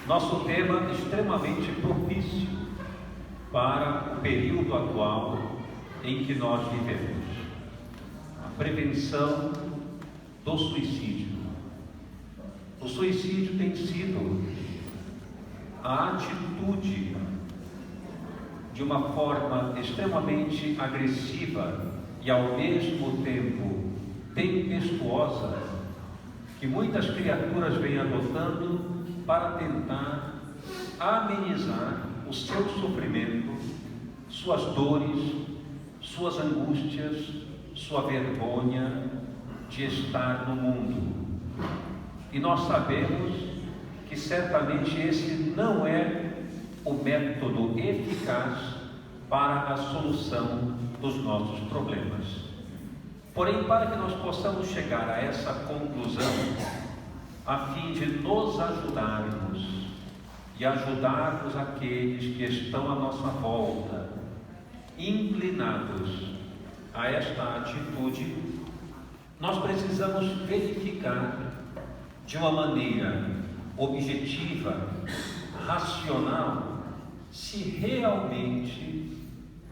Nosso tema extremamente propício para o período atual em que nós vivemos: a prevenção do suicídio. O suicídio tem sido a atitude de uma forma extremamente agressiva e ao mesmo tempo tempestuosa que muitas criaturas vêm adotando para tentar amenizar o seu sofrimento, suas dores, suas angústias, sua vergonha de estar no mundo. E nós sabemos que certamente esse não é o método eficaz para a solução dos nossos problemas. Porém, para que nós possamos chegar a essa conclusão, a fim de nos ajudarmos e ajudarmos aqueles que estão à nossa volta, inclinados a esta atitude, nós precisamos verificar de uma maneira objetiva, racional, se realmente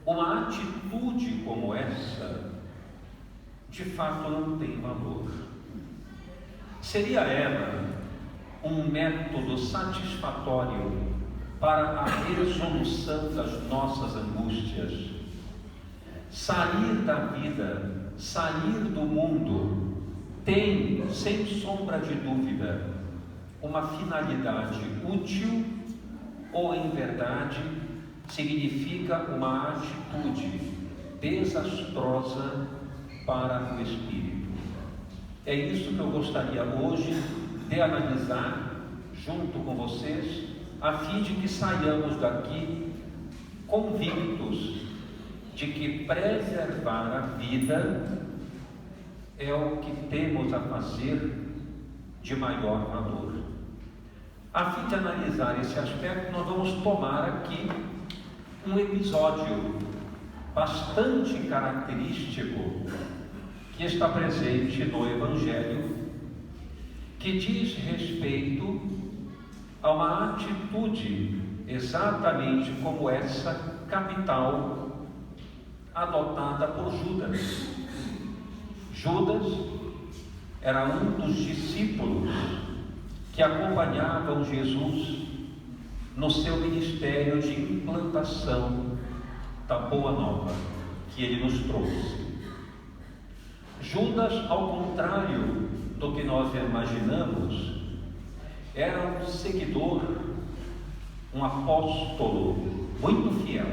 uma atitude como essa de fato não tem valor. Seria ela um método satisfatório para a resolução das nossas angústias? Sair da vida, sair do mundo, tem, sem sombra de dúvida, uma finalidade útil, ou em verdade significa uma atitude desastrosa para o espírito? É isso que eu gostaria hoje de analisar junto com vocês, a fim de que saiamos daqui convictos de que preservar a vida é o que temos a fazer de maior valor. A fim de analisar esse aspecto, nós vamos tomar aqui um episódio bastante característico que está presente no Evangelho, que diz respeito a uma atitude exatamente como essa capital adotada por Judas. Judas era um dos discípulos que acompanhavam Jesus no seu ministério de implantação da Boa Nova que ele nos trouxe. Judas, ao contrário do que nós imaginamos, era um seguidor, um apóstolo muito fiel.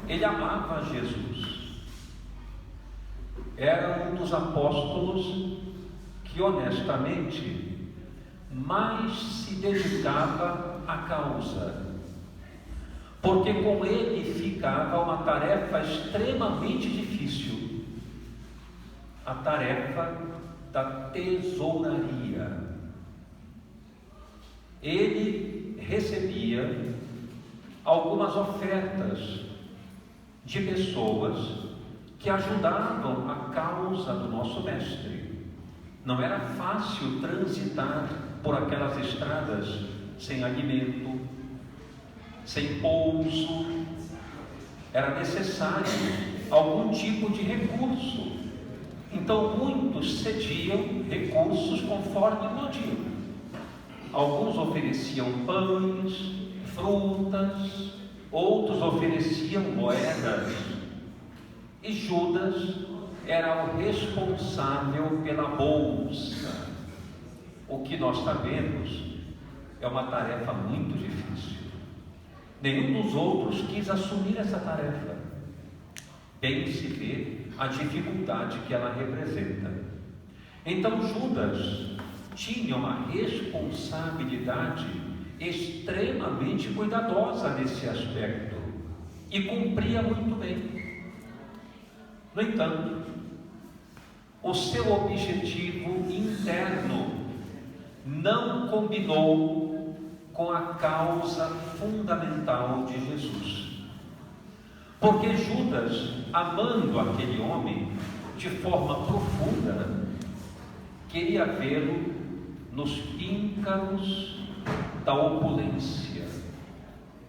Ele amava Jesus. Era um dos apóstolos que honestamente mais se dedicava à causa, porque com ele ficava uma tarefa extremamente difícil, a tarefa da tesouraria. Ele recebia algumas ofertas de pessoas que ajudavam a causa do nosso mestre. Não era fácil transitar por aquelas estradas sem alimento, sem pouso. Era necessário algum tipo de recurso. Então muitos cediam recursos conforme podiam. Alguns ofereciam pães, frutas, outros ofereciam moedas. E Judas era o responsável pela bolsa. O que nós sabemos é uma tarefa muito difícil. Nenhum dos outros quis assumir essa tarefa. Bem se vê a dificuldade que ela representa. Então Judas tinha uma responsabilidade extremamente cuidadosa nesse aspecto e cumpria muito bem. No entanto, o seu objetivo interno não combinou com a causa fundamental de Jesus. Porque Judas, amando aquele homem de forma profunda, queria vê-lo nos píncaros da opulência,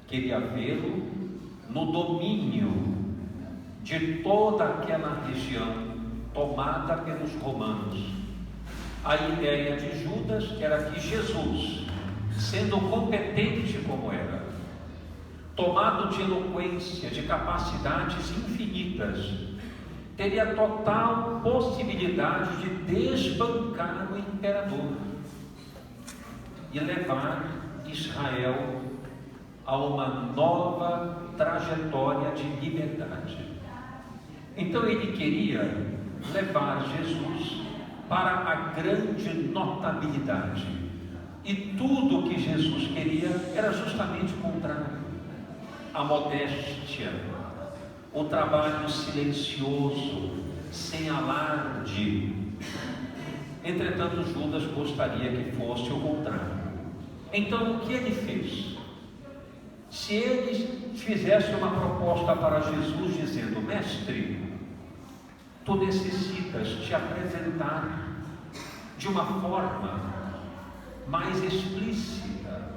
queria vê-lo no domínio de toda aquela região tomada pelos romanos. A ideia de Judas era que Jesus, sendo competente como era, tomado de eloquência, de capacidades infinitas, teria total possibilidade de desbancar o imperador e levar Israel a uma nova trajetória de liberdade. Então ele queria levar Jesus para a grande notabilidade, e tudo o que Jesus queria era justamente o contrário: a modéstia, o trabalho silencioso, sem alarde. Entretanto, Judas gostaria que fosse o contrário. Então, o que ele fez? Se ele fizesse uma proposta para Jesus dizendo: mestre, tu necessitas te apresentar de uma forma mais explícita,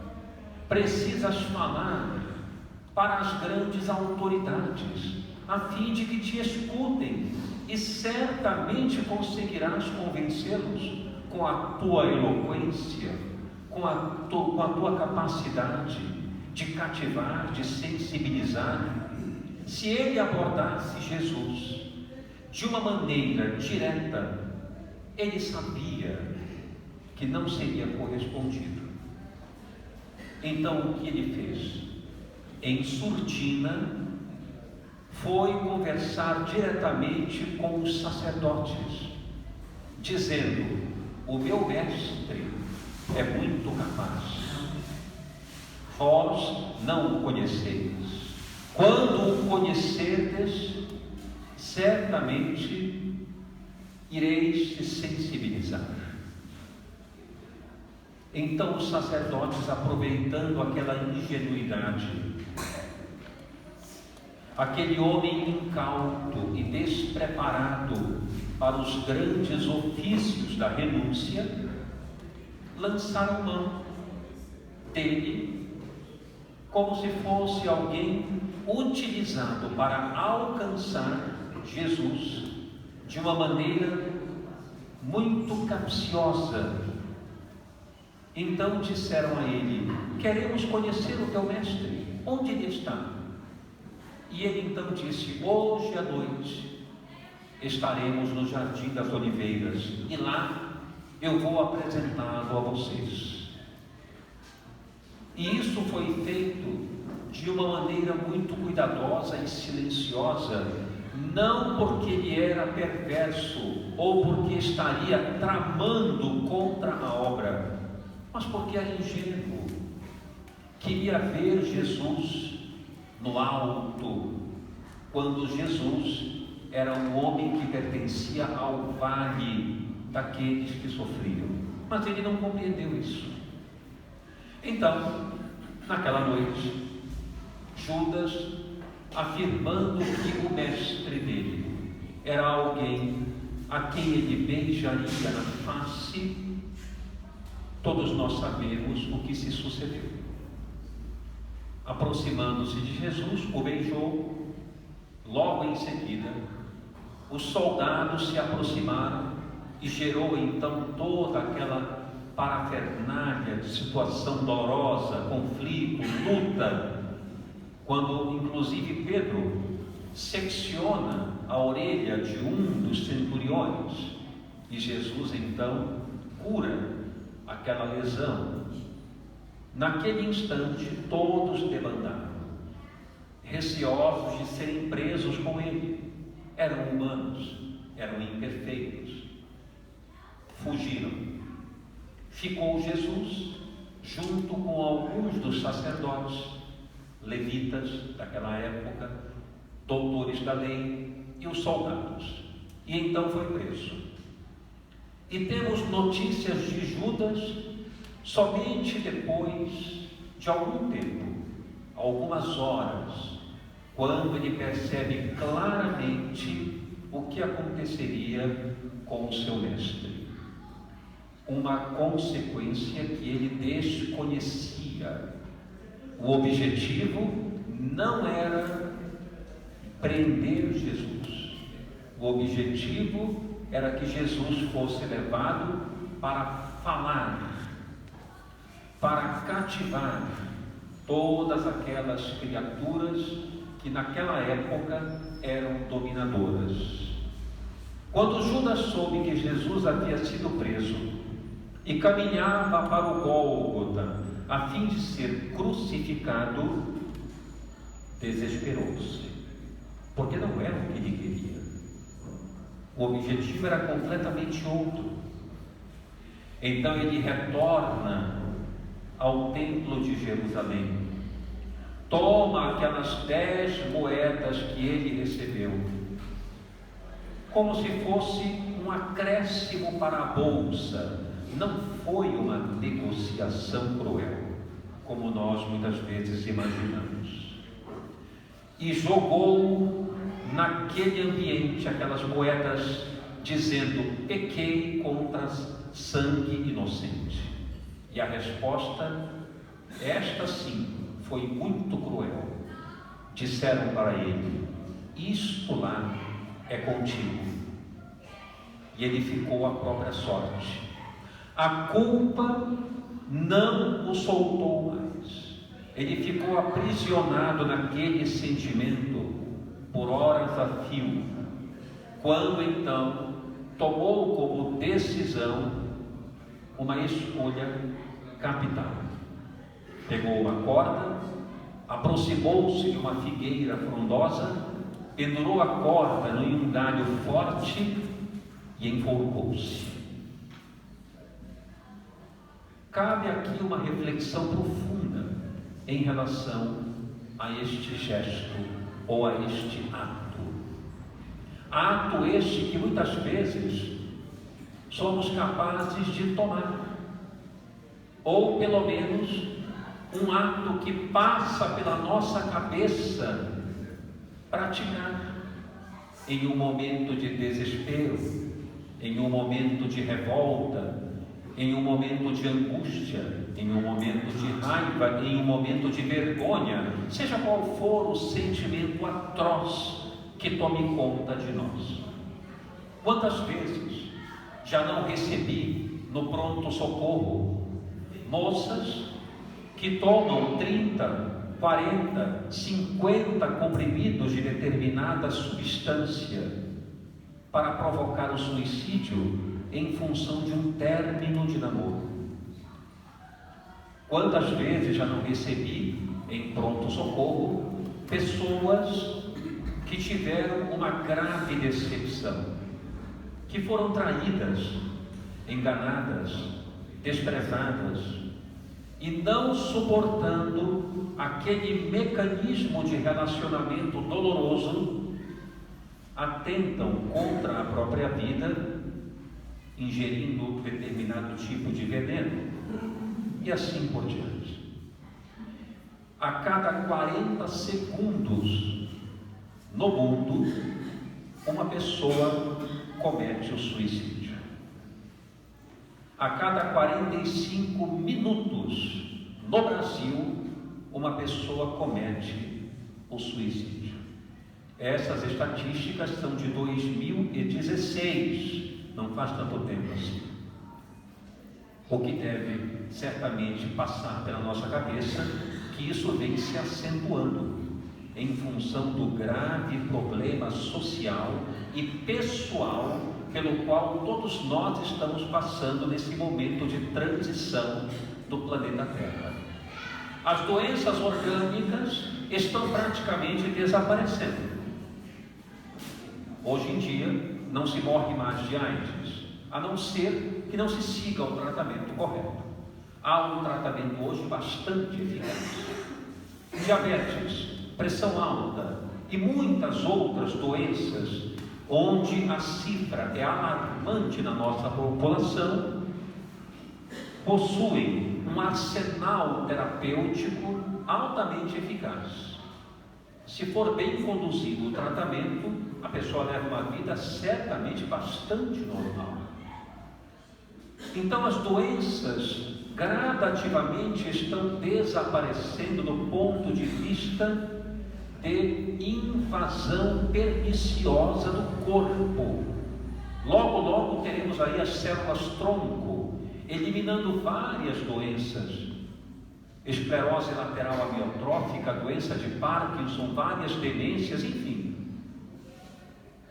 precisas falar para as grandes autoridades, a fim de que te escutem, e certamente conseguirás convencê-los com a tua eloquência, com a tua capacidade de cativar, de sensibilizar. Se ele abordasse Jesus de uma maneira direta, ele sabia que não seria correspondido. Então o que ele fez? Em surdina, foi conversar diretamente com os sacerdotes, dizendo: o meu mestre é muito capaz, vós não o conheceis. Quando o conhecerdes, certamente ireis se sensibilizar. Então os sacerdotes, aproveitando aquela ingenuidade, aquele homem incauto e despreparado para os grandes ofícios da renúncia, lançaram mão dele como se fosse alguém utilizado para alcançar Jesus de uma maneira muito capciosa. Então disseram a ele: queremos conhecer o teu mestre, onde ele está? E ele então disse: hoje à noite estaremos no Jardim das Oliveiras, e lá eu vou apresentá-lo a vocês. E isso foi feito de uma maneira muito cuidadosa e silenciosa, não porque ele era perverso ou porque estaria tramando contra a obra, mas porque era ingênuo, queria ver Jesus no alto, quando Jesus era um homem que pertencia ao vale daqueles que sofriam. Mas ele não compreendeu isso. Então, naquela noite, Judas, afirmando que o mestre dele era alguém a quem ele beijaria na face, todos nós sabemos o que se sucedeu. Aproximando-se de Jesus, o beijou. Logo em seguida, os soldados se aproximaram e gerou então toda aquela parafernália de situação dolorosa, conflito, luta, quando inclusive Pedro secciona a orelha de um dos centuriões, e Jesus então cura aquela lesão. Naquele instante, todos debandaram, receosos de serem presos com ele. Eram humanos, eram imperfeitos. Fugiram. Ficou Jesus junto com alguns dos sacerdotes, levitas daquela época, doutores da lei e os soldados. E então foi preso. E temos notícias de Judas somente depois de algum tempo, algumas horas, quando ele percebe claramente o que aconteceria com o seu mestre. Uma consequência que ele desconhecia. acontecia. O objetivo não era prender Jesus. O objetivo era que Jesus fosse levado para falar, para cativar todas aquelas criaturas que naquela época eram dominadoras. Quando Judas soube que Jesus havia sido preso e caminhava para o Gólgota a fim de ser crucificado, desesperou-se, porque não era o que ele queria. O objetivo era completamente outro. Então ele retorna ao templo de Jerusalém, toma aquelas 10 moedas que ele recebeu, como se fosse um acréscimo para a bolsa. Não foi uma negociação cruel, como nós muitas vezes imaginamos. E jogou naquele ambiente aquelas moedas, dizendo: pequei contra sangue inocente. E a resposta, esta sim, foi muito cruel. Disseram para ele: isto lá é contigo. E ele ficou à própria sorte. A culpa não o soltou mais. Ele ficou aprisionado naquele sentimento por horas a fio, quando então tomou como decisão uma escolha capital. Pegou uma corda, aproximou-se de uma figueira frondosa, pendurou a corda em um galho forte e enforcou-se. Cabe aqui uma reflexão profunda em relação a este gesto ou a este ato. Ato este que muitas vezes somos capazes de tomar, ou pelo menos um ato que passa pela nossa cabeça praticar em um momento de desespero, em um momento de revolta, em um momento de angústia, em um momento de raiva, em um momento de vergonha, seja qual for o sentimento atroz que tome conta de nós. Quantas vezes já não recebi no pronto-socorro moças que tomam 30, 40, 50 comprimidos de determinada substância para provocar o suicídio em função de um término de namoro? Quantas vezes já não recebi em pronto-socorro pessoas que tiveram uma grave decepção, que foram traídas, enganadas, desprezadas, e não suportando aquele mecanismo de relacionamento doloroso, atentam contra a própria vida, ingerindo determinado tipo de veneno, e assim por diante. A cada 40 segundos no mundo, uma pessoa comete o suicídio. A cada 45 minutos no Brasil, uma pessoa comete o suicídio. Essas estatísticas são de 2016, não faz tanto tempo assim. O que deve certamente passar pela nossa cabeça que isso vem se acentuando em função do grave problema social e pessoal pelo qual todos nós estamos passando nesse momento de transição do planeta Terra. As doenças orgânicas estão praticamente desaparecendo. Hoje em dia não se morre mais de AIDS, a não ser que não se siga o tratamento correto. Há um tratamento hoje bastante eficaz. Diabetes, pressão alta e muitas outras doenças, onde a cifra é alarmante na nossa população, possuem um arsenal terapêutico altamente eficaz. Se for bem conduzido o tratamento, a pessoa leva uma vida certamente bastante normal. Então as doenças gradativamente estão desaparecendo do ponto de vista de invasão perniciosa do corpo. Logo, logo teremos aí as células-tronco, eliminando várias doenças. Esclerose lateral amiotrófica, doença de Parkinson, várias demências, enfim.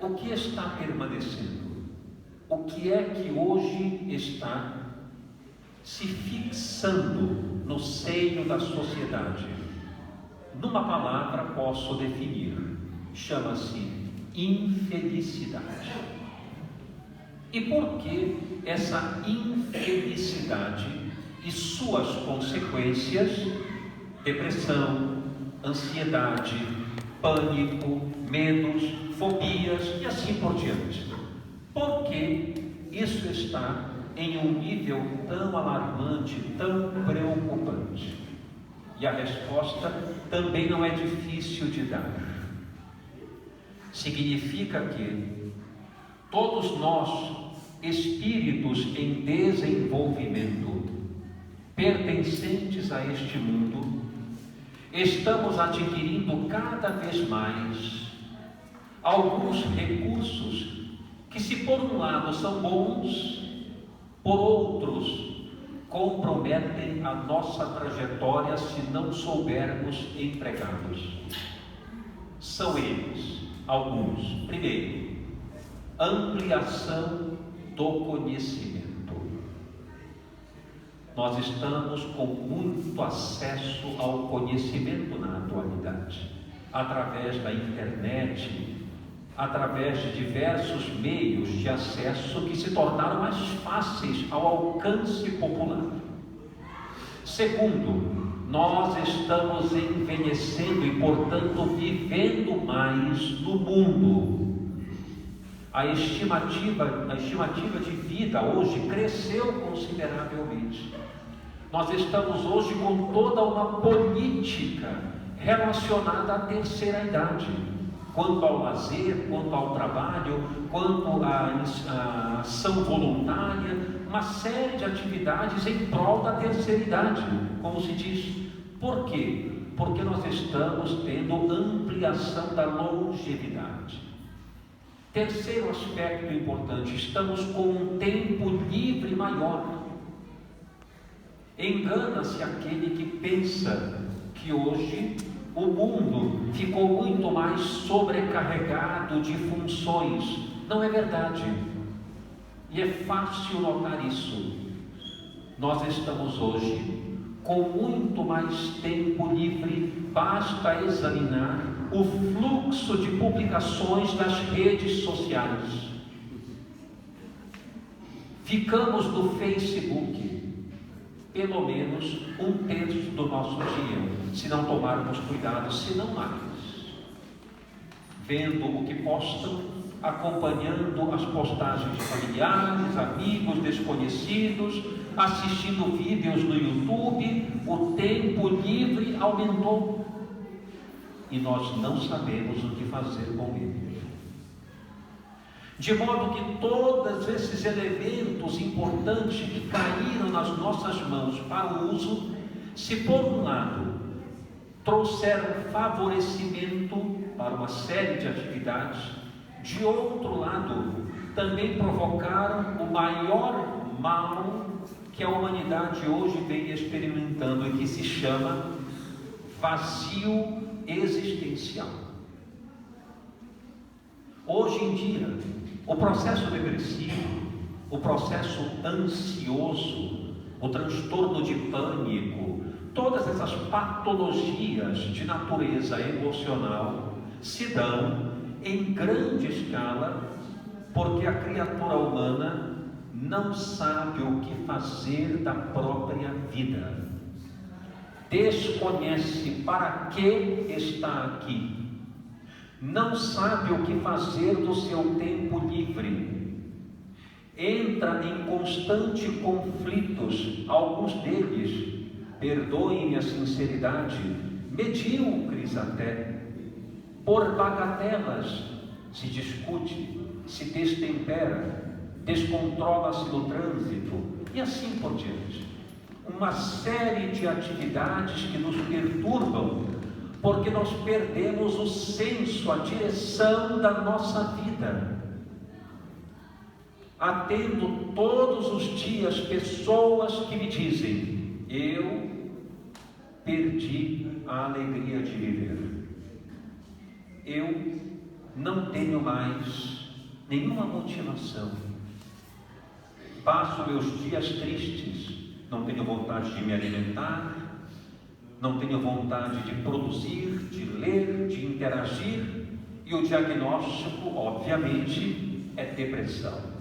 O que está permanecendo? O que é que hoje está se fixando no seio da sociedade? Numa palavra posso definir, chama-se infelicidade. E por que essa infelicidade e suas consequências? Depressão, ansiedade, pânico, medos, fobias e assim por diante. Por que isso está em um nível tão alarmante, tão preocupante? E a resposta também não é difícil de dar. Significa que todos nós, espíritos em desenvolvimento, pertencentes a este mundo, estamos adquirindo cada vez mais alguns recursos que, se por um lado são bons, por outros comprometem a nossa trajetória se não soubermos empregá-los. São eles, alguns. Primeiro, ampliação do conhecimento. Nós estamos com muito acesso ao conhecimento na atualidade, através da internet, através de diversos meios de acesso que se tornaram mais fáceis ao alcance popular. Segundo, nós estamos envelhecendo e, portanto, vivendo mais no mundo. A estimativa de vida hoje cresceu consideravelmente. Nós estamos hoje com toda uma política relacionada à terceira idade, quanto ao lazer, quanto ao trabalho, quanto à ação voluntária, uma série de atividades em prol da terceira idade, como se diz. Por quê? Porque nós estamos tendo ampliação da longevidade. Terceiro aspecto importante, estamos com um tempo livre maior. Engana-se aquele que pensa que hoje o mundo ficou muito mais sobrecarregado de funções. Não é verdade. E é fácil notar isso. Nós estamos hoje com muito mais tempo livre, basta examinar o fluxo de publicações das redes sociais. Ficamos no Facebook pelo menos um terço do nosso dia, se não tomarmos cuidado, se não mais. Vendo o que postam, acompanhando as postagens de familiares, amigos, desconhecidos, assistindo vídeos no YouTube, o tempo livre aumentou e nós não sabemos o que fazer com ele. De modo que todos esses elementos importantes que caíram nas nossas mãos para o uso, se por um lado trouxeram favorecimento para uma série de atividades, de outro lado também provocaram o maior mal que a humanidade hoje vem experimentando e que se chama vazio existencial. Hoje em dia, o processo depressivo, o processo ansioso, o transtorno de pânico, todas essas patologias de natureza emocional se dão em grande escala porque a criatura humana não sabe o que fazer da própria vida. Desconhece para que está aqui. Não sabe o que fazer do seu tempo livre. Entra em constante conflitos, alguns deles, perdoem a sinceridade, medíocres até. Por bagatelas se discute, se destempera, descontrola-se no trânsito e assim por diante. uma série de atividades que nos perturbam, porque nós perdemos o senso, a direção da nossa vida. Atendo todos os dias pessoas que me dizem: eu perdi a alegria de viver. Eu não tenho mais nenhuma motivação. Passo meus dias tristes, não tenho vontade de me alimentar, não tenho vontade de produzir, de ler, de interagir, e o diagnóstico, obviamente, é depressão.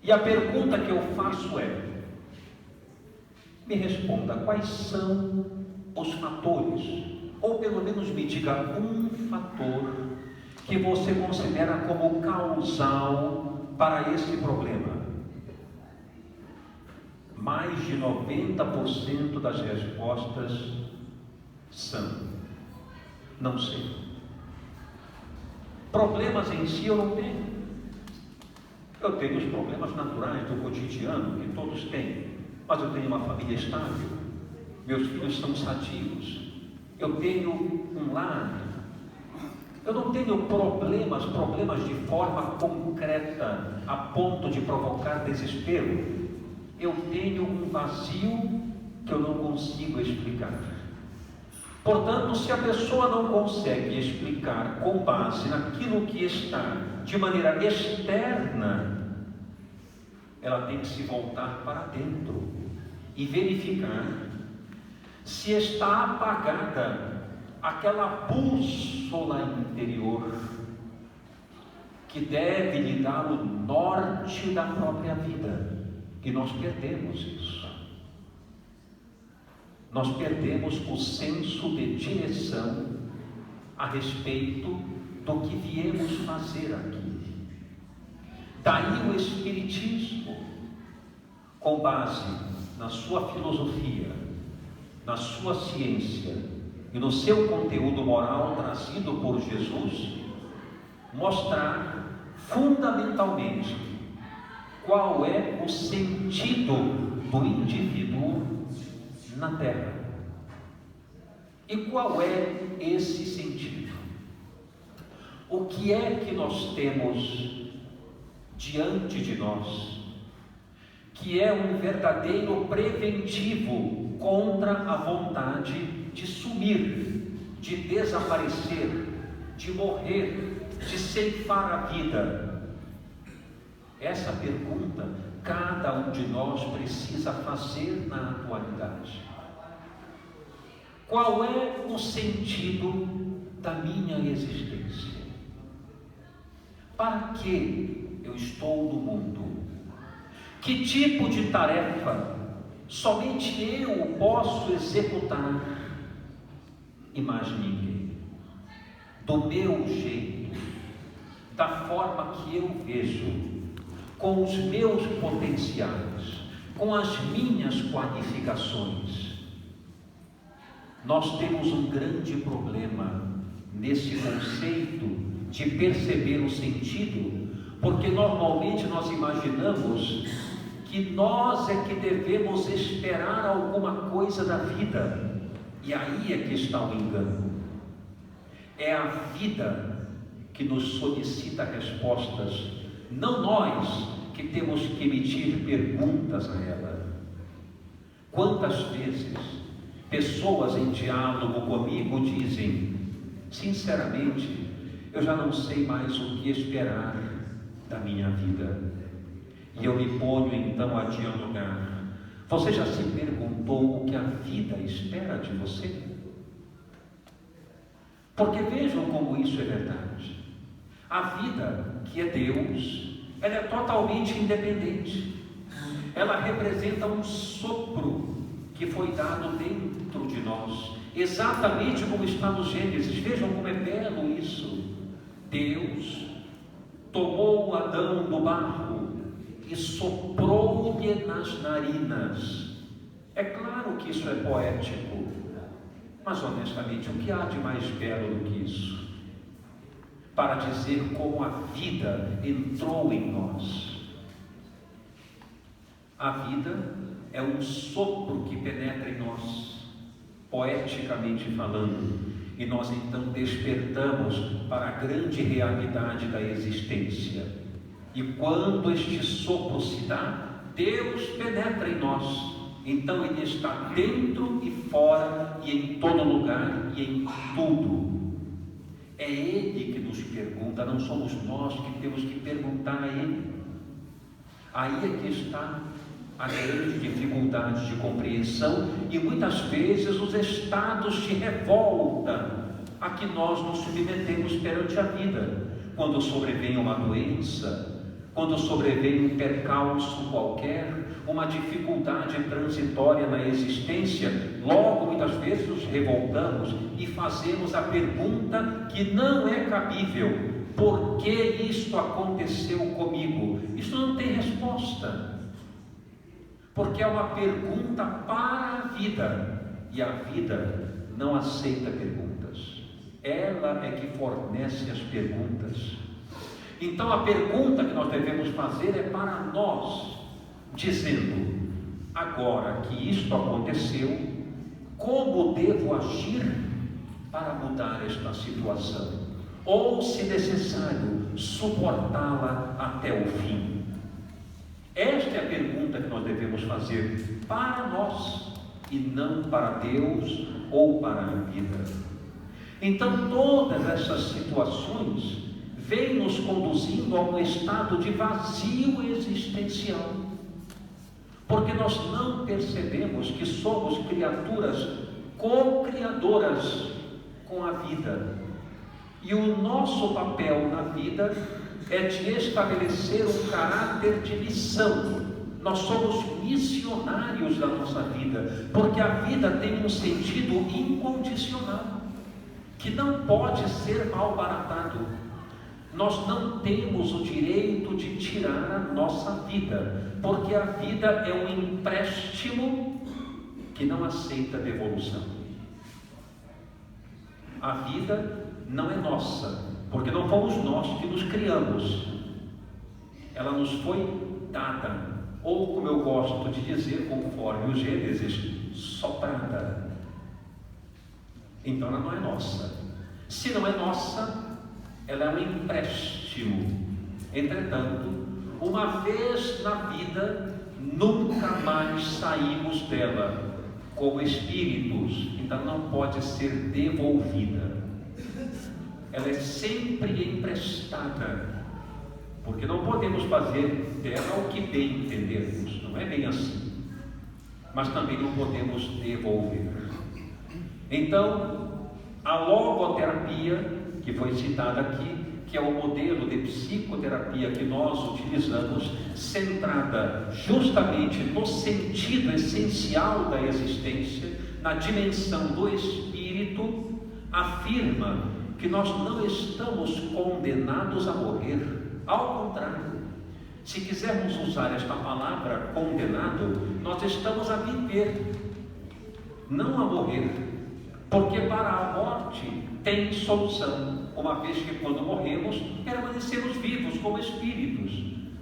E a pergunta que eu faço é: me responda, quais são os fatores, ou pelo menos me diga um fator que você considera como causal para esse problema. Mais de 90% das respostas são: não sei. Problemas em si eu não tenho. Eu tenho os problemas naturais do cotidiano, que todos têm, mas eu tenho uma família estável, meus filhos são sadios, eu tenho um lar. Eu não tenho problemas de forma concreta, a ponto de provocar desespero. Eu tenho um vazio que eu não consigo explicar. Portanto, se a pessoa não consegue explicar com base naquilo que está de maneira externa, ela tem que se voltar para dentro e verificar se está apagada aquela bússola interior que deve lhe dar o norte da própria vida. E nós perdemos isso. Nós perdemos o senso de direção a respeito do que viemos fazer aqui. Daí o Espiritismo, com base na sua filosofia, na sua ciência e no seu conteúdo moral trazido por Jesus, mostrar fundamentalmente qual é o sentido do indivíduo na Terra. E qual é esse sentido? O que é que nós temos diante de nós, que é um verdadeiro preventivo contra a vontade de sumir, de desaparecer, de morrer, de ceifar a vida? Essa pergunta cada um de nós precisa fazer na atualidade. Qual é o sentido da minha existência? Para que eu estou no mundo? Que tipo de tarefa somente eu posso executar e mais ninguém? Do meu jeito, da forma que eu vejo, com os meus potenciais, com as minhas qualificações. Nós temos um grande problema nesse conceito de perceber o sentido, porque normalmente nós imaginamos que nós é que devemos esperar alguma coisa da vida, e aí é que está o engano. É a vida que nos solicita respostas, não nós que temos que emitir perguntas a ela. Quantas vezes pessoas em diálogo comigo dizem: sinceramente, eu já não sei mais o que esperar da minha vida. E eu me ponho então a dialogar: você já se perguntou o que a vida espera de você? Porque vejam como isso é verdade. A vida, que é Deus, ela é totalmente independente. Ela representa um sopro que foi dado dentro de nós, exatamente como está no Gênesis. Vejam como é belo isso. Deus tomou Adão do barro e soprou-lhe nas narinas. É claro que isso é poético, mas honestamente, o que há de mais belo do que isso? Para dizer como a vida entrou em nós. A vida é um sopro que penetra em nós, poeticamente falando, e nós então despertamos para a grande realidade da existência. E quando este sopro se dá, Deus penetra em nós. Então Ele está dentro e fora, e em todo lugar, e em tudo. É Ele que nos pergunta, não somos nós que temos que perguntar a Ele. Aí é que está a grande dificuldade de compreensão e muitas vezes os estados de revolta a que nós nos submetemos perante a vida. Quando sobrevém uma doença, quando sobrevém um percalço qualquer, uma dificuldade transitória na existência, logo muitas vezes nos revoltamos e fazemos a pergunta que não é cabível: por que isto aconteceu comigo? Isto não tem resposta, porque é uma pergunta para a vida, e a vida não aceita perguntas, ela é que fornece as perguntas. Então a pergunta que nós devemos fazer é para nós, dizendo: agora que isto aconteceu, como devo agir para mudar esta situação? Ou, se necessário, suportá-la até o fim? Esta é a pergunta que nós devemos fazer para nós, e não para Deus ou para a vida. Então todas essas situações vêm nos conduzindo a um estado de vazio existencial, porque nós não percebemos que somos criaturas co-criadoras com a vida, e o nosso papel na vida é de estabelecer um caráter de missão. Nós somos missionários da nossa vida, porque a vida tem um sentido incondicional, que não pode ser malbaratado. Nós não temos o direito de tirar a nossa vida, porque a vida é um empréstimo que não aceita devolução. A vida não é nossa, porque não fomos nós que nos criamos. Ela nos foi dada, ou, como eu gosto de dizer, conforme o Gênesis, soprada. Então ela não é nossa. Se não é nossa, ela é um empréstimo. Entretanto, uma vez na vida, nunca mais saímos dela como espíritos, então não pode ser devolvida. Ela é sempre emprestada, porque não podemos fazer dela o que bem entendermos, não é bem assim, mas também não podemos devolver. Então, a logoterapia, que foi citada aqui, que é o modelo de psicoterapia que nós utilizamos, centrada justamente no sentido essencial da existência, na dimensão do espírito, afirma que nós não estamos condenados a morrer. Ao contrário, se quisermos usar esta palavra condenado, nós estamos a viver, não a morrer, porque para a morte tem solução, uma vez que quando morremos permanecemos vivos como espíritos.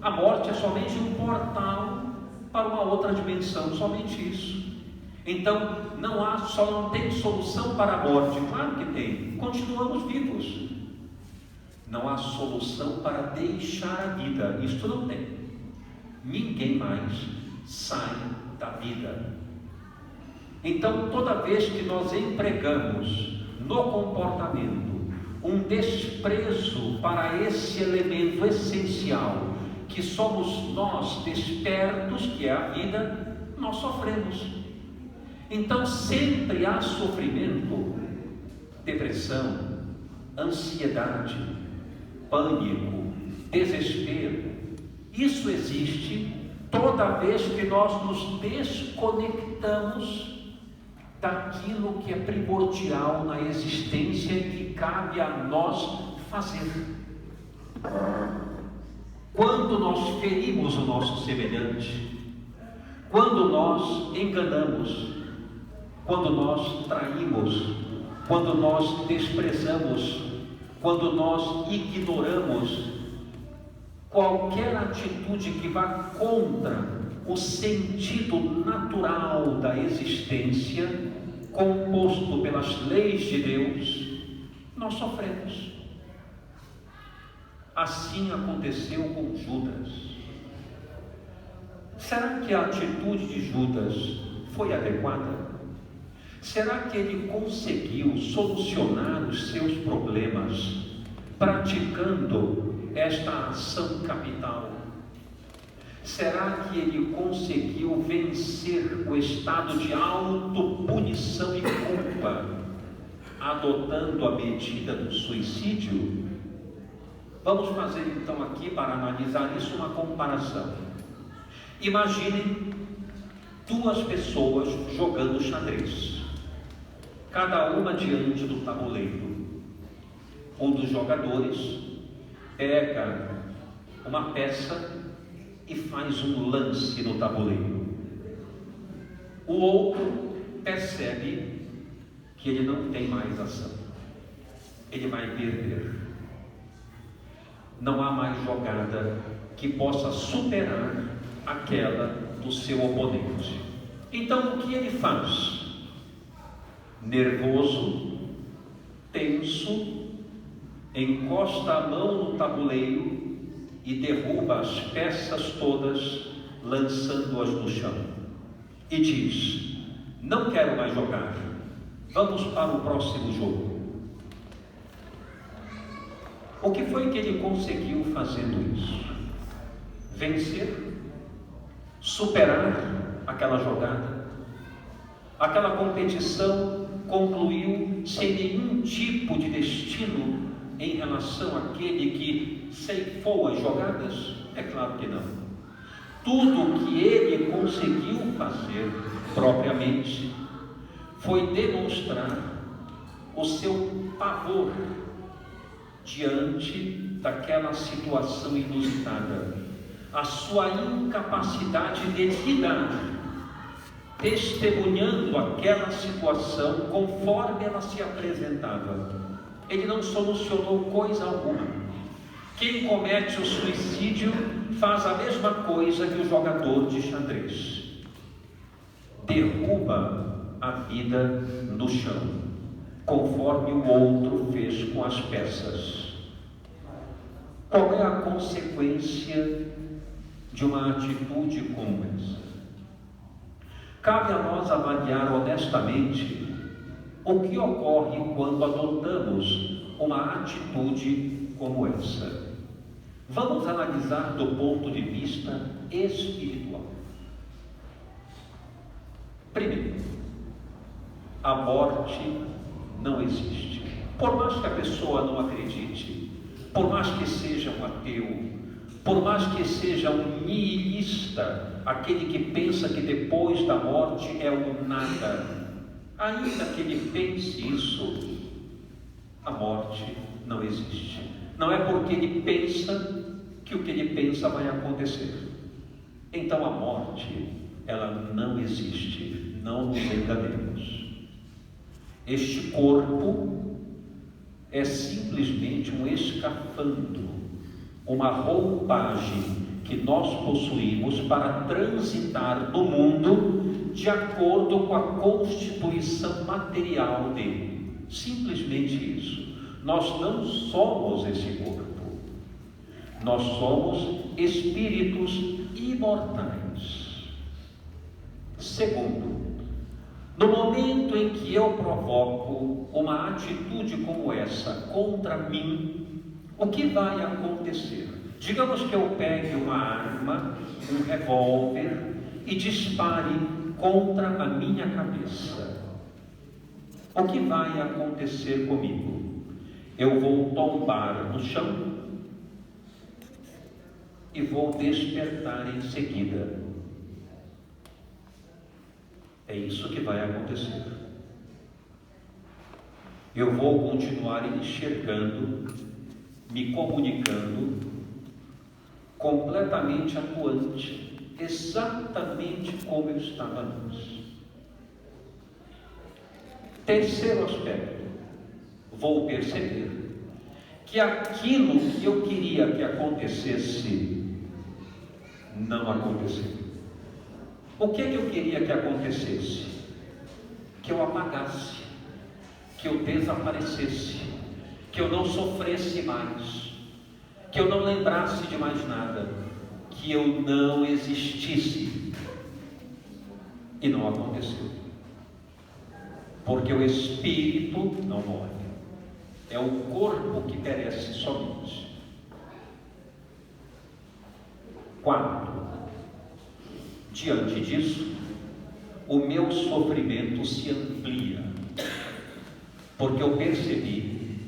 A morte é somente um portal para uma outra dimensão, somente isso. Então só não tem solução para a morte. Claro que tem, continuamos vivos. Não há solução para deixar a vida, isto não tem. Ninguém mais sai da vida. Então, toda vez que nós empregamos no comportamento um desprezo para esse elemento essencial, que somos nós despertos, que é a vida, nós sofremos. Então sempre há sofrimento, depressão, ansiedade, pânico, desespero. Isso existe toda vez que nós nos desconectamos daquilo que é primordial na existência e que cabe a nós fazer. Quando nós ferimos o nosso semelhante, quando nós enganamos, quando nós traímos, quando nós desprezamos, quando nós ignoramos qualquer atitude que vá contra o sentido natural da existência, composto pelas leis de Deus, nós sofremos. Assim aconteceu com Judas. Será que a atitude de Judas foi adequada? Será que ele conseguiu solucionar os seus problemas praticando esta ação capital? Será que ele conseguiu vencer o estado de autopunição e culpa, adotando a medida do suicídio? Vamos fazer então aqui, para analisar isso, uma comparação. Imaginem duas pessoas jogando xadrez, cada uma diante do tabuleiro. Um dos jogadores pega uma peça e faz um lance no tabuleiro. O outro percebe que ele não tem mais ação, ele vai perder. Não há mais jogada que possa superar aquela do seu oponente. Então o que ele faz? Nervoso, tenso, encosta a mão no tabuleiro e derruba as peças todas, lançando-as no chão. E diz: não quero mais jogar, vamos para o próximo jogo. O que foi que ele conseguiu fazendo isso? Vencer? Superar aquela jogada? Aquela competição concluiu sem nenhum tipo de destino em relação àquele que ceifou as jogadas? É claro que não. Tudo o que ele conseguiu fazer propriamente foi demonstrar o seu pavor diante daquela situação inusitada, a sua incapacidade de lidar, testemunhando aquela situação conforme ela se apresentava. Ele não solucionou coisa alguma. Quem comete o suicídio faz a mesma coisa que o jogador de xadrez: derruba a vida no chão, conforme o outro fez com as peças. Qual é a consequência de uma atitude como essa? Cabe a nós avaliar honestamente o que ocorre quando adotamos uma atitude como essa. Vamos analisar do ponto de vista espiritual. Primeiro, a morte não existe. Por mais que a pessoa não acredite, por mais que seja um ateu, por mais que seja um nihilista, aquele que pensa que depois da morte é um nada, ainda que ele pense isso, a morte não existe. Não é porque ele pensa que o que ele pensa vai acontecer. Então a morte, ela não existe, não nos enganemos. Este corpo é simplesmente um escafandro, uma roupagem que nós possuímos para transitar no mundo de acordo com a constituição material dele. Simplesmente isso. Nós não somos esse corpo. Nós somos espíritos imortais. Segundo, no momento em que eu provoco uma atitude como essa contra mim, o que vai acontecer? Digamos que eu pegue uma arma, um revólver, e dispare contra a minha cabeça. O que vai acontecer comigo? Eu vou tombar no chão e vou despertar em seguida. É isso que vai acontecer. Eu vou continuar enxergando, me comunicando, completamente atuante, exatamente como eu estava antes. Terceiro aspecto, vou perceber que aquilo que eu queria que acontecesse, não aconteceu. O que é que eu queria que acontecesse? Que eu apagasse, que eu desaparecesse, que eu não sofresse mais, que eu não lembrasse de mais nada, que eu não existisse. E não aconteceu. Porque o espírito não morre. É o corpo que perece somente. 4. Diante disso, o meu sofrimento se amplia, porque eu percebi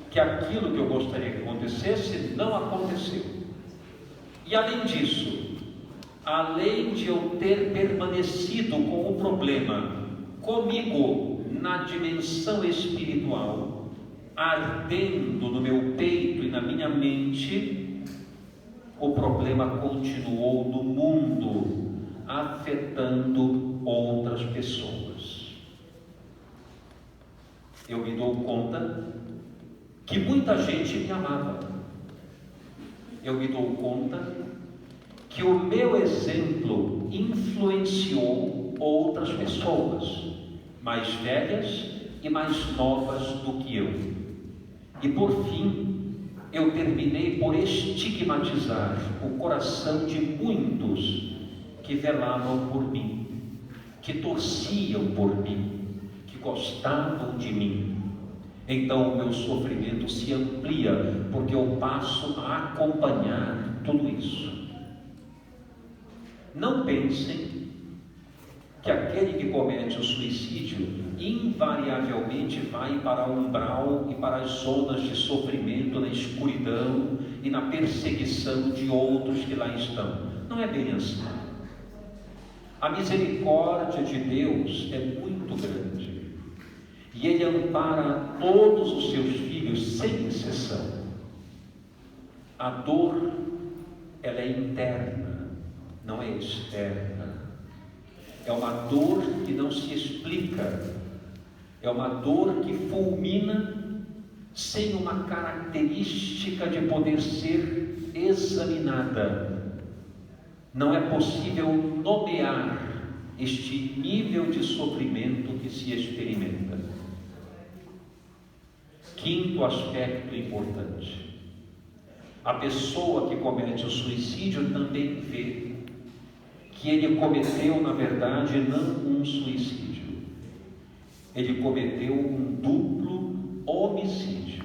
que aquilo que eu gostaria que acontecesse não aconteceu. E além disso, além de eu ter permanecido com o problema comigo na dimensão espiritual, ardendo no meu peito e na minha mente, o problema continuou no mundo, afetando outras pessoas. Eu me dou conta que muita gente me amava. Eu me dou conta que o meu exemplo influenciou outras pessoas, mais velhas e mais novas do que eu. E por fim, eu terminei por estigmatizar o coração de muitos que velavam por mim, que torciam por mim, que gostavam de mim. Então o meu sofrimento se amplia, porque eu passo a acompanhar tudo isso. Não pensem que aquele que comete o suicídio invariavelmente vai para o umbral e para as zonas de sofrimento, na escuridão e na perseguição de outros que lá estão. Não é bem assim. A misericórdia de Deus é muito grande e Ele ampara todos os seus filhos sem exceção. A dor, ela é interna, não é externa. É uma dor que não se explica, é uma dor que fulmina sem uma característica de poder ser examinada. Não é possível nomear este nível de sofrimento que se experimenta. 5º aspecto importante: a pessoa que comete o suicídio também vê que ele cometeu, na verdade, não um suicídio, ele cometeu um duplo homicídio.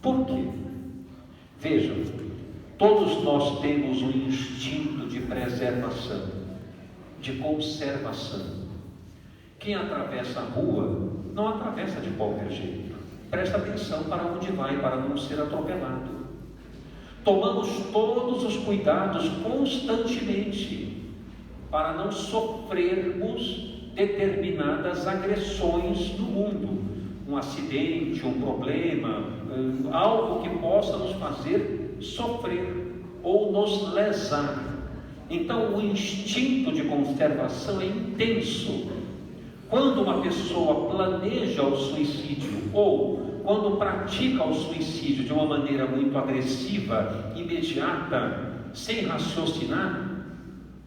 Por quê? Vejam, todos nós temos um instinto de preservação, de conservação. Quem atravessa a rua não atravessa de qualquer jeito. Presta atenção para onde vai, para não ser atropelado. Tomamos todos os cuidados constantemente para não sofrermos determinadas agressões no mundo, um acidente, um problema, algo que possa nos fazer sofrer ou nos lesar. Então o instinto de conservação é intenso. Quando uma pessoa planeja o suicídio ou quando pratica o suicídio de uma maneira muito agressiva, imediata, sem raciocinar,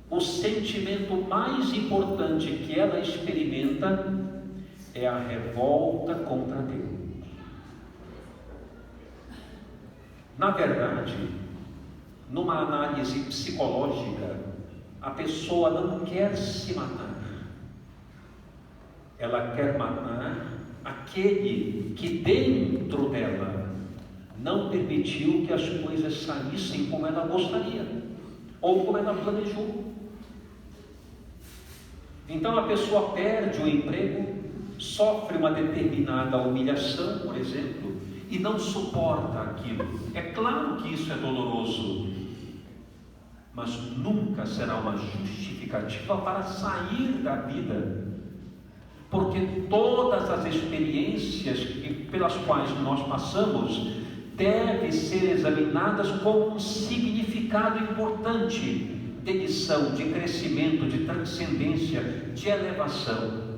o sentimento mais importante que ela experimenta é a revolta contra Deus. Na verdade, numa análise psicológica, a pessoa não quer se matar. Ela quer matar aquele que dentro dela não permitiu que as coisas saíssem como ela gostaria ou como ela planejou. Então a pessoa perde o emprego, sofre uma determinada humilhação, por exemplo, e não suporta aquilo. É claro que isso é doloroso, mas nunca será uma justificativa para sair da vida, porque todas as experiências pelas quais nós passamos devem ser examinadas com um significado importante de lição, de crescimento, de transcendência, de elevação.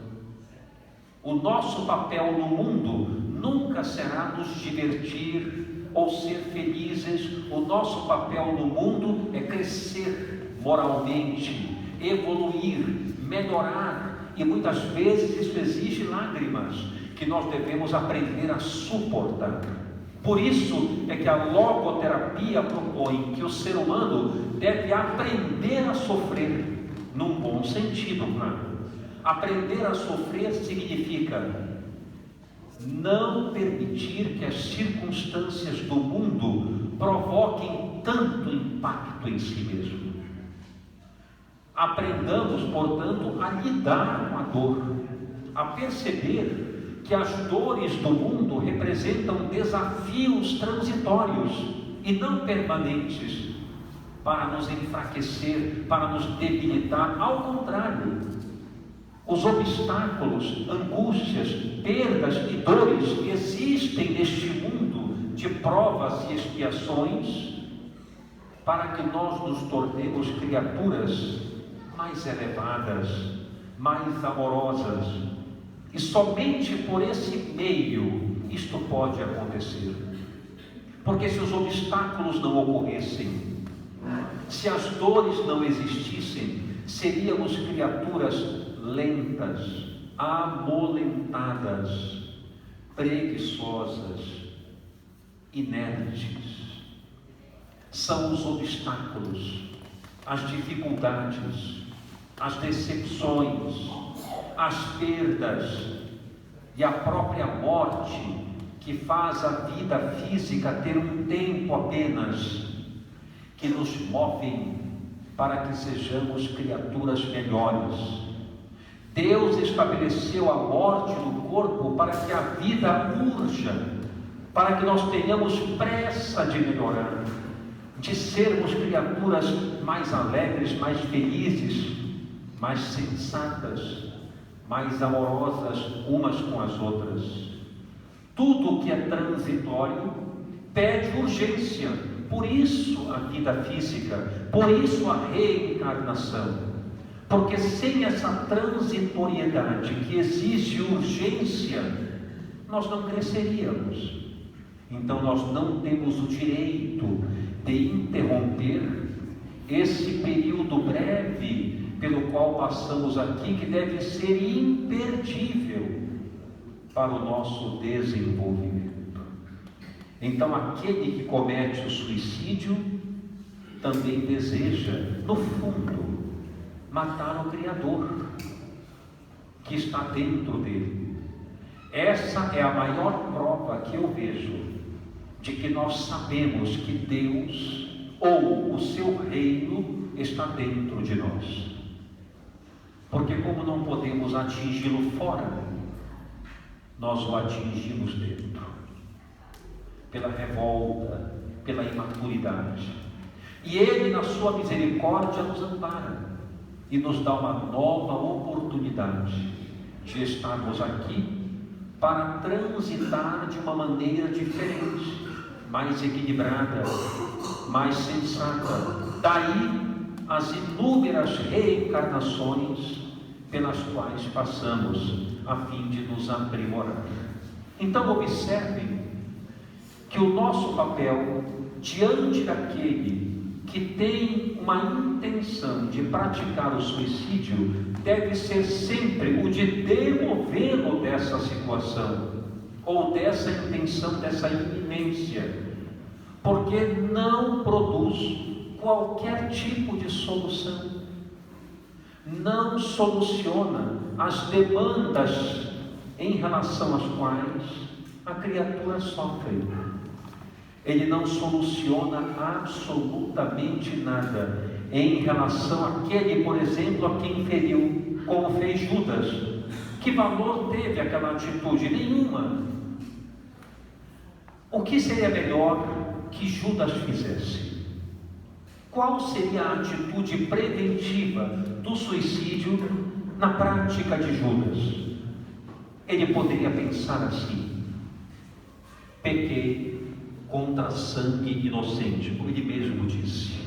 O nosso papel no mundo nunca será nos divertir ou ser felizes. O nosso papel no mundo é crescer moralmente, evoluir, melhorar, e muitas vezes isso exige lágrimas que nós devemos aprender a suportar. Por isso é que a logoterapia propõe que o ser humano deve aprender a sofrer, num bom sentido, claro. Aprender a sofrer significa não permitir que as circunstâncias do mundo provoquem tanto impacto em si mesmo. Aprendamos, portanto, a lidar com a dor, a perceber que as dores do mundo representam desafios transitórios e não permanentes, para nos enfraquecer, para nos debilitar. Ao contrário, os obstáculos, angústias, perdas e dores existem neste mundo de provas e expiações, para que nós nos tornemos criaturas mais elevadas, mais amorosas. E somente por esse meio isto pode acontecer. Porque se os obstáculos não ocorressem, se as dores não existissem, seríamos criaturas lentas, amolentadas, preguiçosas, inertes. São os obstáculos, as dificuldades, as decepções, as perdas e a própria morte que faz a vida física ter um tempo apenas, que nos movem para que sejamos criaturas melhores. Deus estabeleceu a morte do corpo para que a vida urja, para que nós tenhamos pressa de melhorar, de sermos criaturas mais alegres, mais felizes, mais sensatas, mais amorosas umas com as outras. Tudo que é transitório pede urgência. Por isso a vida física, por isso a reencarnação. Porque sem essa transitoriedade que exige urgência, nós não cresceríamos. Então nós não temos o direito de interromper esse período breve pelo qual passamos aqui, que deve ser imperdível para o nosso desenvolvimento. Então aquele que comete o suicídio também deseja, no fundo, matar o Criador que está dentro dele. Essa é a maior prova que eu vejo de que nós sabemos que Deus ou o seu reino está dentro de nós. Porque como não podemos atingi-lo fora, nós o atingimos dentro, pela revolta, pela imaturidade. E Ele, na sua misericórdia, nos ampara e nos dá uma nova oportunidade de estarmos aqui para transitar de uma maneira diferente, mais equilibrada, mais sensata. Daí as inúmeras reencarnações pelas quais passamos a fim de nos aprimorar. Então observem que o nosso papel diante daquele que tem uma intenção de praticar o suicídio deve ser sempre o de demovê-lo dessa situação, ou dessa intenção, dessa iminência, porque não produz qualquer tipo de solução, não soluciona as demandas em relação às quais a criatura sofre. Ele não soluciona absolutamente nada em relação àquele, por exemplo, a quem feriu, como fez Judas. Que valor teve aquela atitude? Nenhuma. O que seria melhor que Judas fizesse? Qual seria a atitude preventiva do suicídio na prática de Judas? Ele poderia pensar assim: pequei contra sangue inocente, como ele mesmo disse.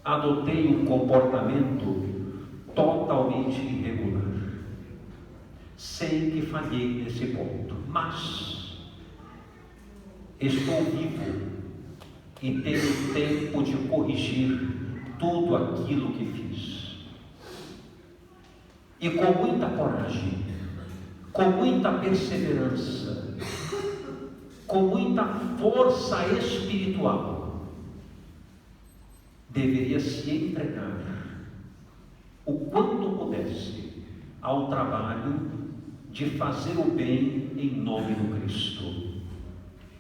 Adotei um comportamento totalmente irregular. Sei que falhei nesse ponto, mas estou vivo e tenho tempo de corrigir tudo aquilo que fiz. e com muita coragem, com muita perseverança, com muita força espiritual, deveria se entregar o quanto pudesse ao trabalho de fazer o bem em nome do Cristo.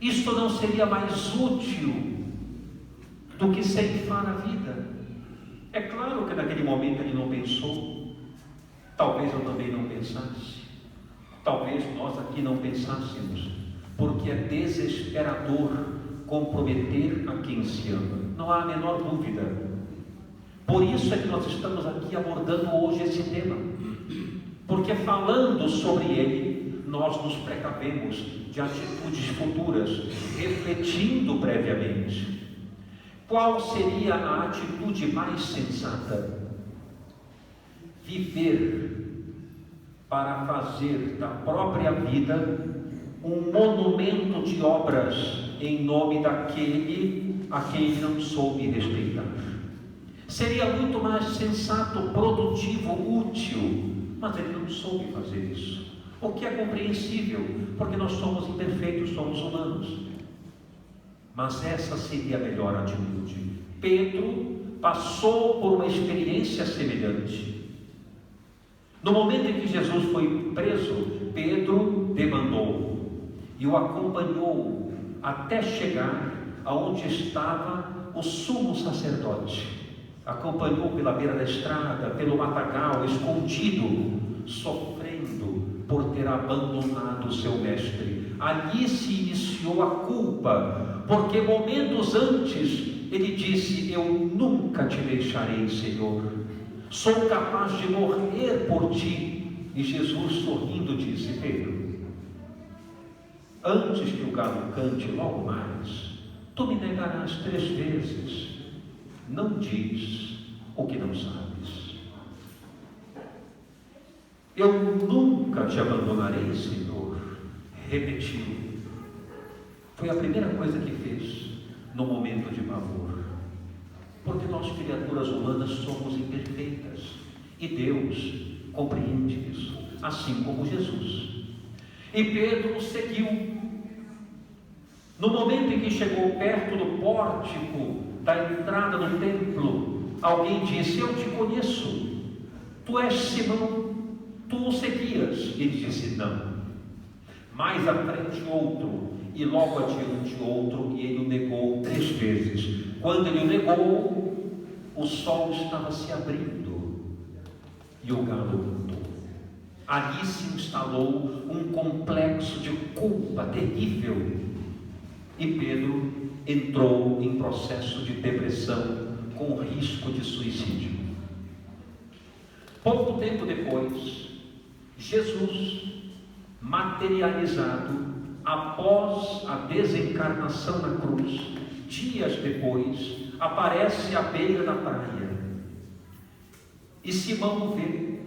Isto não seria mais útil do que ceifar a vida? É claro que naquele momento ele não pensou, talvez eu também não pensasse, talvez nós aqui não pensássemos, porque é desesperador comprometer a quem se ama, não há a menor dúvida. Por isso é que nós estamos aqui abordando hoje esse tema, porque falando sobre ele, nós nos precavemos de atitudes futuras, refletindo previamente. Qual seria a atitude mais sensata? Viver para fazer da própria vida um monumento de obras em nome daquele a quem ele não soube respeitar. Seria muito mais sensato, produtivo, útil, mas ele não soube fazer isso. O que é compreensível, porque nós somos imperfeitos, somos humanos. Mas essa seria a melhor atitude. Pedro passou por uma experiência semelhante. No momento em que Jesus foi preso, Pedro demandou e o acompanhou até chegar aonde estava o sumo sacerdote. Acompanhou pela beira da estrada, pelo matagal, escondido, sofrendo por ter abandonado o seu mestre. Ali se iniciou a culpa, porque momentos antes ele disse: eu nunca te deixarei, Senhor, sou capaz de morrer por ti. E Jesus, sorrindo, disse: Pedro, antes que o galo cante logo mais, tu me negarás 3 vezes. Não diz o que não sabes. Eu nunca te abandonarei, Senhor. Repetiu. Foi a primeira coisa que fez no momento de pavor. Porque nós, criaturas humanas, somos imperfeitas. E Deus compreende isso, assim como Jesus. E Pedro seguiu. No momento em que chegou perto do pórtico da entrada do templo, alguém disse: eu te conheço, tu és Simão, tu o seguias. Ele disse: não. Mais à frente outro, e logo adiante outro, e ele o negou 3 vezes. Quando ele o negou, o sol estava se abrindo e o galo cantou. Ali se instalou um complexo de culpa terrível, e Pedro entrou em processo de depressão com risco de suicídio. Pouco tempo depois, Jesus, materializado após a desencarnação na cruz, dias depois, aparece à beira da praia. E Simão o vê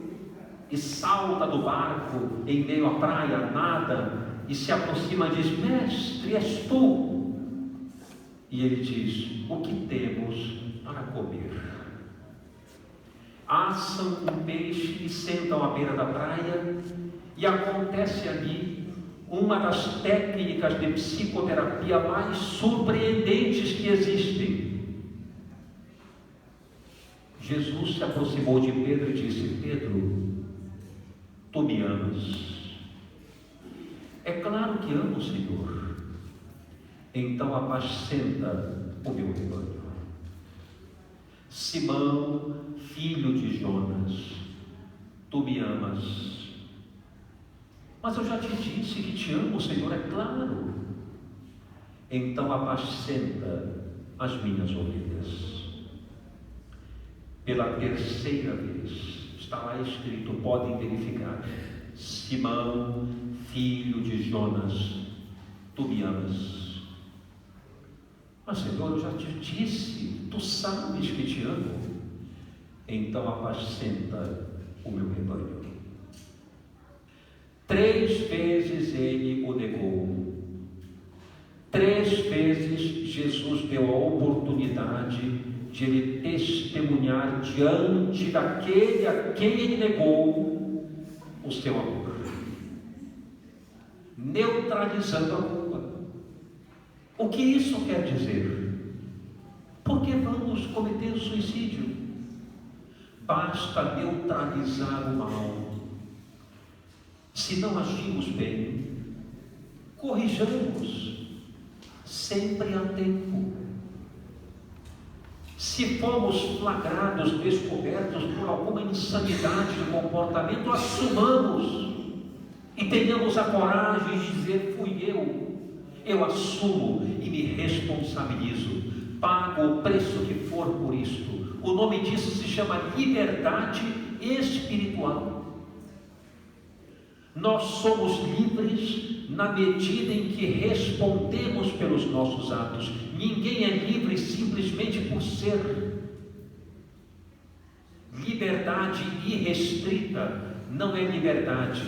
e salta do barco em meio à praia, nada, e se aproxima e diz: mestre, és tu? E ele diz: o que temos para comer? Assam um peixe e sentam à beira da praia, e acontece ali uma das técnicas de psicoterapia mais surpreendentes que existem. Jesus se aproximou de Pedro e disse: Pedro, tu me amas? É claro que amo, Senhor. Então apacenta o meu rebanho. Simão, filho de Jonas, tu me amas? Mas eu já te disse que te amo, Senhor, é claro. Então apacenta as minhas ovelhas. Pela 3ª vez, está lá escrito, podem verificar: Simão, filho de Jonas, tu me amas? Mas, Senhor, eu já te disse, tu sabes que te amo. Então apacenta o meu rebanho. 3 vezes ele o negou. 3 vezes Jesus deu a oportunidade de ele testemunhar diante daquele a quem ele negou o seu amor, neutralizando a culpa. O que isso quer dizer? Por que vamos cometer suicídio? Basta neutralizar o mal. Se não agimos bem, corrijamos, sempre há tempo. Se fomos flagrados, descobertos por alguma insanidade de comportamento, assumamos e tenhamos a coragem de dizer: fui eu assumo e me responsabilizo, pago o preço que for por isto. O nome disso se chama liberdade espiritual. Nós somos livres na medida em que respondemos pelos nossos atos. Ninguém é livre simplesmente por ser. Liberdade irrestrita não é liberdade,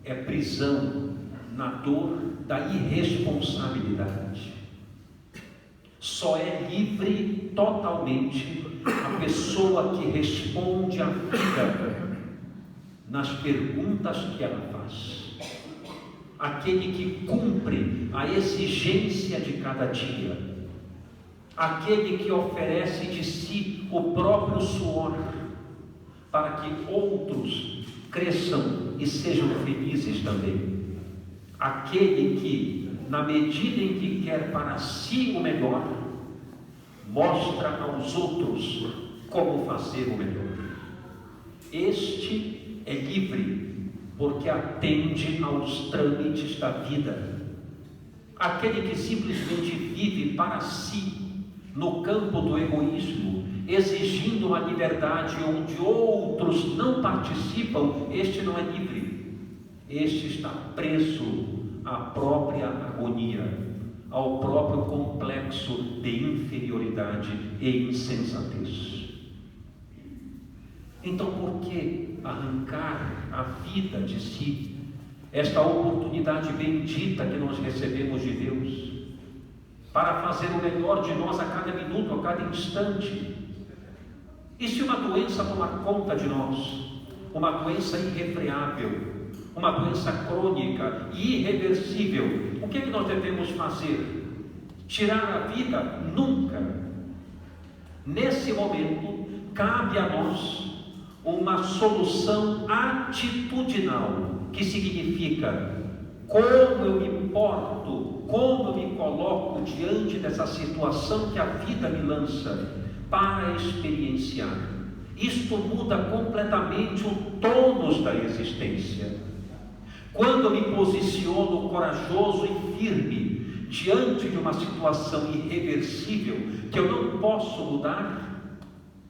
é prisão na dor da irresponsabilidade. Só é livre totalmente a pessoa que responde à vida nas perguntas que ela faz. Aquele que cumpre a exigência de cada dia, aquele que oferece de si o próprio suor, para que outros cresçam e sejam felizes também. Aquele que, na medida em que quer para si o melhor, mostra aos outros como fazer o melhor. Este é livre, porque atende aos trâmites da vida. Aquele que simplesmente vive para si, no campo do egoísmo, exigindo uma liberdade onde outros não participam, este não é livre. Este está preso à própria agonia, ao próprio complexo de inferioridade e insensatez. Então, por que arrancar a vida de si, esta oportunidade bendita que nós recebemos de Deus, para fazer o melhor de nós a cada minuto, a cada instante? E se uma doença tomar conta de nós, uma doença irrefreável, uma doença crônica e irreversível, o que é que nós devemos fazer? Tirar a vida? Nunca. Nesse momento, cabe a nós uma solução atitudinal, que significa: como eu me porto, como eu me coloco diante dessa situação que a vida me lança, para experienciar. Isto muda completamente o tônus da existência. Quando eu me posiciono corajoso e firme diante de uma situação irreversível que eu não posso mudar,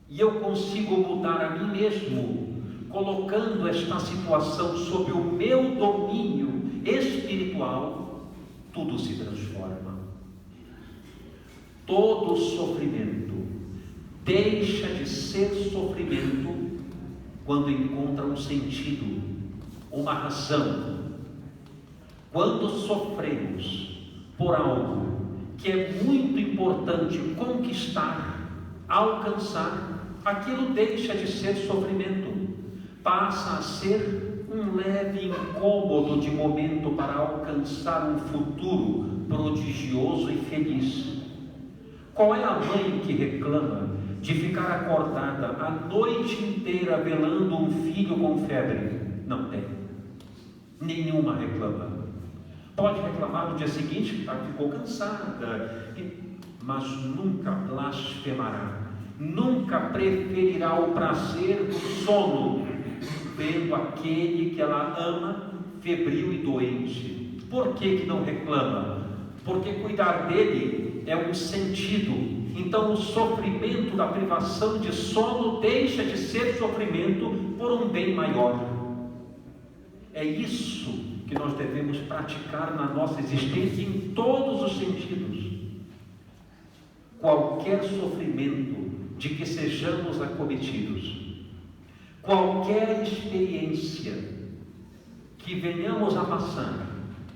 e eu consigo mudar a mim mesmo, colocando esta situação sob o meu domínio espiritual, tudo se transforma. Todo sofrimento deixa de ser sofrimento quando encontra um sentido, uma razão. Quando sofremos por algo que é muito importante conquistar, alcançar, aquilo deixa de ser sofrimento, passa a ser um leve incômodo de momento para alcançar um futuro prodigioso e feliz. Qual é a mãe que reclama de ficar acordada a noite inteira velando um filho com febre? Não tem. Nenhuma reclama. Pode reclamar no dia seguinte que ficou cansada, mas nunca blasfemará. Nunca preferirá o prazer do sono, vendo aquele que ela ama febril e doente. Por que não reclama? Porque cuidar dele é um sentido. Então o sofrimento da privação de sono deixa de ser sofrimento por um bem maior. É isso que nós devemos praticar na nossa existência em todos os sentidos. Qualquer sofrimento de que sejamos acometidos, qualquer experiência que venhamos a passar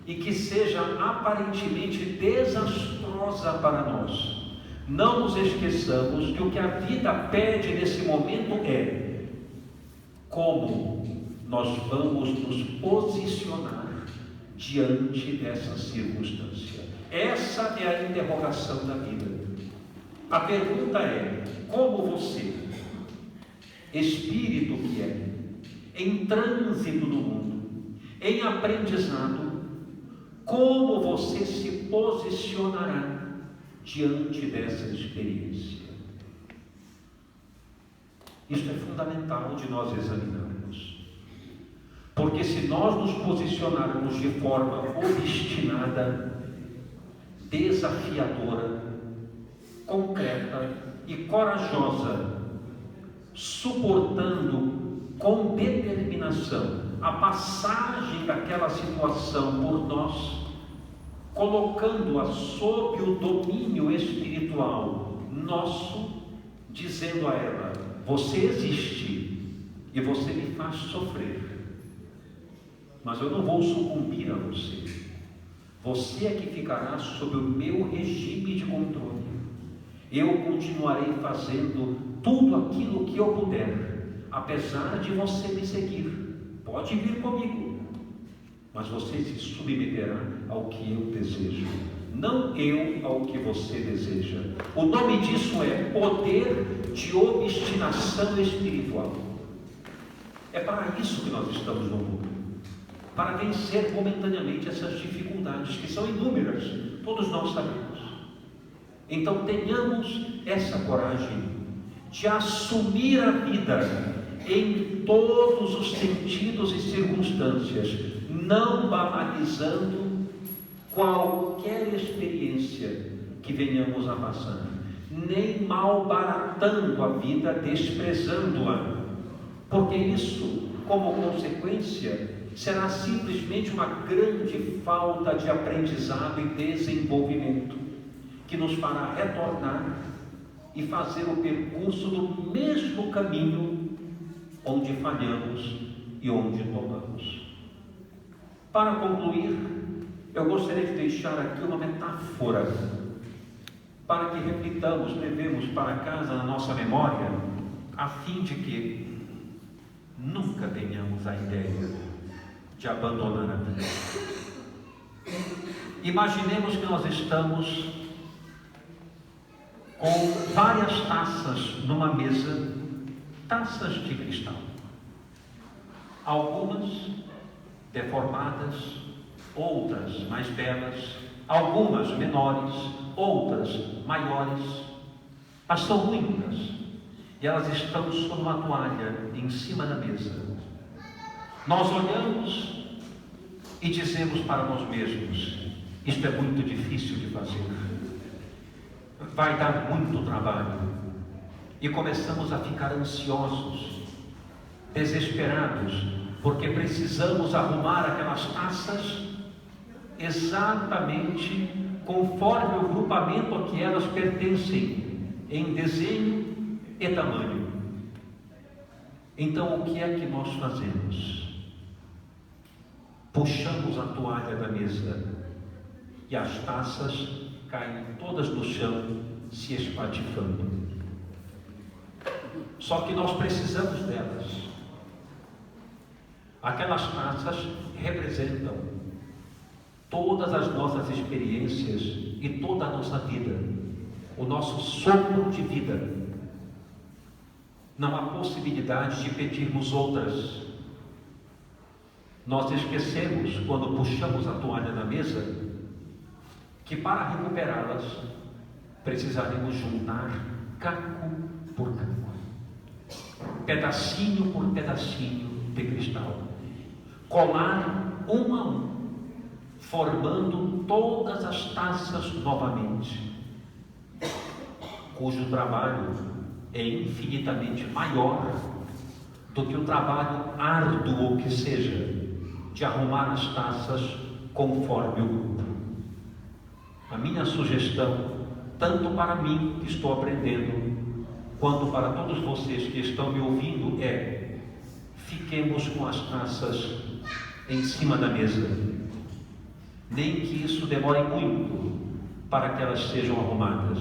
e que seja aparentemente desastrosa para nós, não nos esqueçamos que o que a vida pede nesse momento é: como nós vamos nos posicionar diante dessa circunstância? Essa é a interrogação da vida. A pergunta é: como você, espírito que é, em trânsito no mundo, em aprendizado, como você se posicionará diante dessa experiência? Isso é fundamental de nós examinarmos, porque se nós nos posicionarmos de forma obstinada, desafiadora, concreta e corajosa, suportando com determinação a passagem daquela situação por nós, colocando-a sob o domínio espiritual nosso, dizendo a ela: você existe e você me faz sofrer, mas eu não vou sucumbir a você. Você é que ficará sob o meu regime de controle. Eu continuarei fazendo tudo aquilo que eu puder, apesar de você me seguir. Pode vir comigo, mas você se submeterá ao que eu desejo, não eu ao que você deseja. O nome disso é poder de obstinação espiritual. É para isso que nós estamos no mundo, para vencer momentaneamente essas dificuldades, que são inúmeras, todos nós sabemos. Então tenhamos essa coragem de assumir a vida em todos os sentidos e circunstâncias, não banalizando qualquer experiência que venhamos a passar, nem malbaratando a vida, desprezando-a, porque isso, como consequência, será simplesmente uma grande falta de aprendizado e desenvolvimento, que nos fará retornar e fazer o percurso do mesmo caminho onde falhamos e onde tomamos. Para concluir, eu gostaria de deixar aqui uma metáfora para que reflitamos, levemos para casa na nossa memória, a fim de que nunca tenhamos a ideia de abandonar a vida. Imaginemos que nós estamos com várias taças numa mesa, taças de cristal, algumas deformadas, outras mais belas, algumas menores, outras maiores, mas são muitas, e elas estão sob uma toalha em cima da mesa. Nós olhamos e dizemos para nós mesmos: isto é muito difícil de fazer, vai dar muito trabalho, e começamos a ficar ansiosos, desesperados, porque precisamos arrumar aquelas taças exatamente conforme o grupamento a que elas pertencem, em desenho e tamanho. Então, o que é que nós fazemos? Puxamos a toalha da mesa e as taças caem todas no chão, se espatifando. Só que nós precisamos delas. Aquelas taças representam todas as nossas experiências e toda a nossa vida, o nosso sopro de vida. Não há possibilidade de pedirmos outras. Nós esquecemos, quando puxamos a toalha da mesa, que para recuperá-las precisaremos juntar caco por caco, pedacinho por pedacinho de cristal, colar um a um, formando todas as taças novamente, cujo trabalho é infinitamente maior do que o trabalho árduo que seja de arrumar as taças conforme o grupo. A minha sugestão, tanto para mim que estou aprendendo, quanto para todos vocês que estão me ouvindo, é: fiquemos com as taças em cima da mesa, nem que isso demore muito para que elas sejam arrumadas.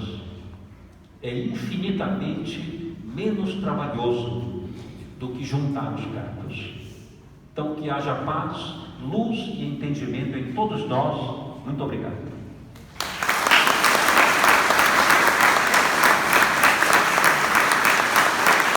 É infinitamente menos trabalhoso do que juntar os cacos. Então, que haja paz, luz e entendimento em todos nós. Muito obrigado.